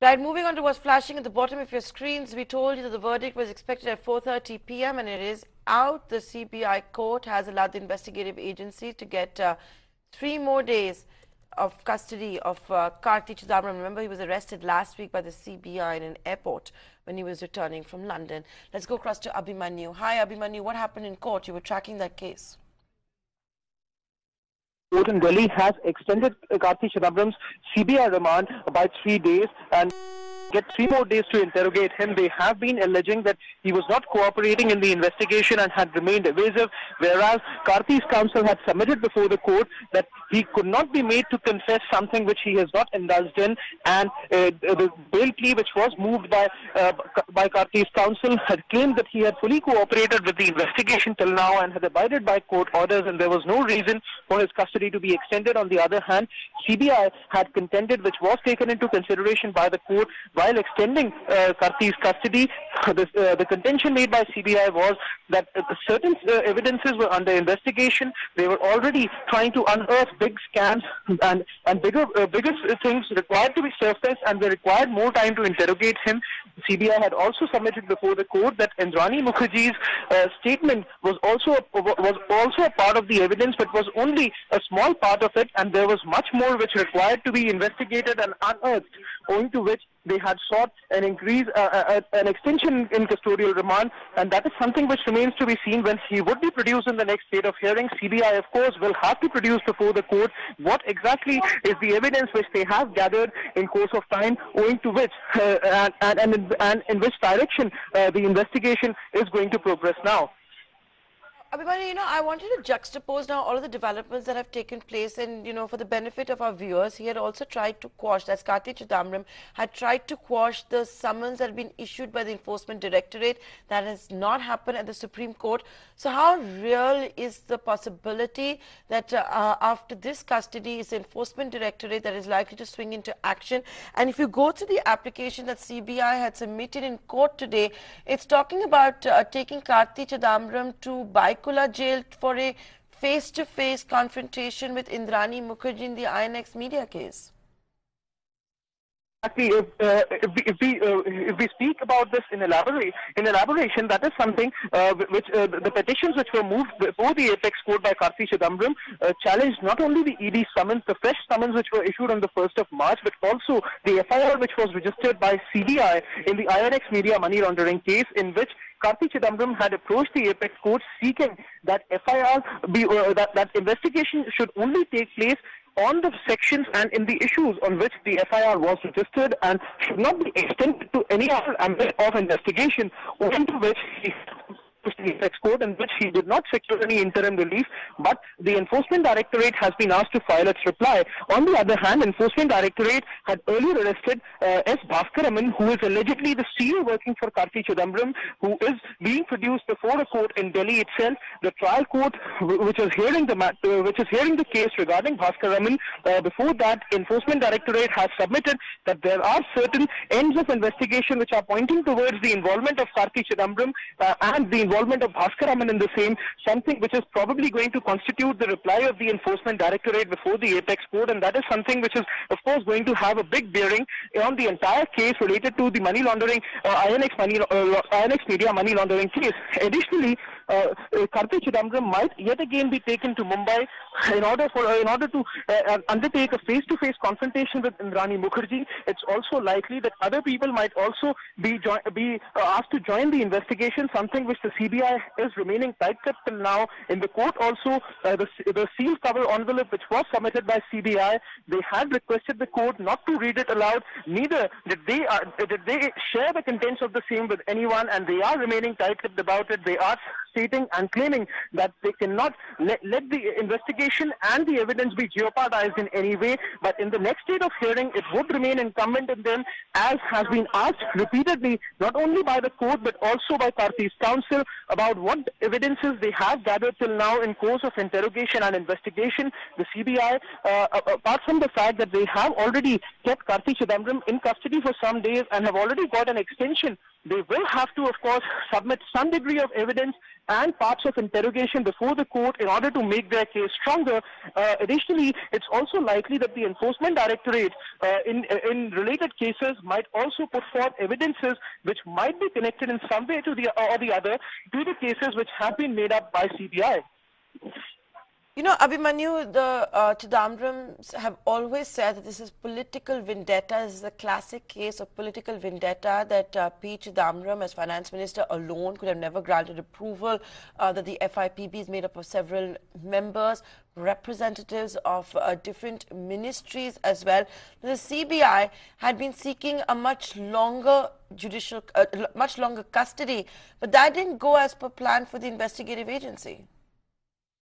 Right, moving on to what's flashing at the bottom of your screens, we told you that the verdict was expected at 4:30 p.m. and it is out. The CBI court has allowed the investigative agency to get 3 more days of custody of Karti Chidambaram. Remember, he was arrested last week by the CBI in an airport when he was returning from London. Let's go across to Abhimanyu. Hi, Abhimanyu. What happened in court? You were tracking that case. Court in Delhi has extended Karti Chidambaram's CBI remand by 3 days and get 3 more days to interrogate him. They have been alleging that he was not cooperating in the investigation and had remained evasive, whereas Karti's counsel had submitted before the court that he could not be made to confess something which he has not indulged in, and the bail plea which was moved by Karti's counsel had claimed that he had fully cooperated with the investigation till now and had abided by court orders, and there was no reason for his custody to be extended. On the other hand, CBI had contended, which was taken into consideration by the court, while extending Karti's custody. The contention made by CBI was that certain evidences were under investigation. They were already trying to unearth big scams and bigger things required to be surfaced, and they required more time to interrogate him. CBI had also submitted before the court that Indrani Mukherjee's statement was also a part of the evidence, but was only a small part of it, and there was much more which required to be investigated and unearthed, owing to which they had sought an extension in custodial remand, and that is something which remains to be seen when he would be produced in the next state of hearing. CBI, of course, will have to produce before the court what exactly is the evidence which they have gathered in course of time, owing to which and in which direction the investigation is going to progress now. Abhimanyu, I wanted to juxtapose now all of the developments that have taken place, and, for the benefit of our viewers, he had also tried to quash, that's Karti Chidambaram, had tried to quash the summons that had been issued by the Enforcement Directorate. That has not happened at the Supreme Court. So how real is the possibility that after this custody, it's the Enforcement Directorate that is likely to swing into action? And if you go to the application that CBI had submitted in court today, it's talking about taking Karti Chidambaram to Baikula jail for a face-to-face confrontation with Indrani Mukherjee in the INX media case. Actually, if we speak about this in elaboration, that is something which the petitions which were moved before the apex court by Karti Chidambaram challenged not only the ED summons, the fresh summons which were issued on the 1st of March, but also the FIR which was registered by CBI in the INX media money laundering case, in which Karti Chidambaram had approached the apex court seeking that FIR that investigation should only take place on the sections and in the issues on which the FIR was registered, and should not be extended to any other ambit of investigation, owing to which he the apex court, in which he did not secure any interim relief, but the Enforcement Directorate has been asked to file its reply. On the other hand, Enforcement Directorate had earlier arrested S. Bhaskaraman, who is allegedly the CEO working for Karti Chidambaram, who is being produced before a court in Delhi itself. The trial court, which is hearing the case regarding Bhaskaraman, before that, Enforcement Directorate has submitted that there are certain ends of investigation which are pointing towards the involvement of Karti Chidambaram and the involvement of Bhaskaraman in the same, something which is probably going to constitute the reply of the Enforcement Directorate before the apex court, and that is something which is, of course, going to have a big bearing on the entire case related to the money laundering, INX media money laundering case. Additionally, Karti Chidambaram might yet again be taken to Mumbai in order to undertake a face-to-face confrontation with Indrani Mukherjee. It's also likely that other people might also be asked to join the investigation, something which the CBI is remaining tight-lipped till now. In the court also, the sealed cover envelope which was submitted by CBI, they had requested the court not to read it aloud, neither did they share the contents of the same with anyone, and they are remaining tight-lipped about it. They are stating and claiming that they cannot let the investigation and the evidence be jeopardized in any way, but in the next state of hearing, it would remain incumbent on them, as has been asked repeatedly, not only by the court but also by Karti's counsel, about what evidences they have gathered till now in course of interrogation and investigation. The CBI, apart from the fact that they have already kept Karti Chidambaram in custody for some days and have already got an extension they will have to, of course, submit some degree of evidence and parts of interrogation before the court in order to make their case stronger. Additionally, it's also likely that the Enforcement Directorate in related cases might also put forth evidences which might be connected in some way to the other to the cases which have been made up by CBI. You know, Abhimanyu, the Chidambarams have always said that this is political vendetta. This is a classic case of political vendetta, that P. Chidambaram, as finance minister alone, could have never granted approval, that the FIPB is made up of several members, representatives of different ministries as well. The CBI had been seeking a much longer much longer custody, but that didn't go as per plan for the investigative agency.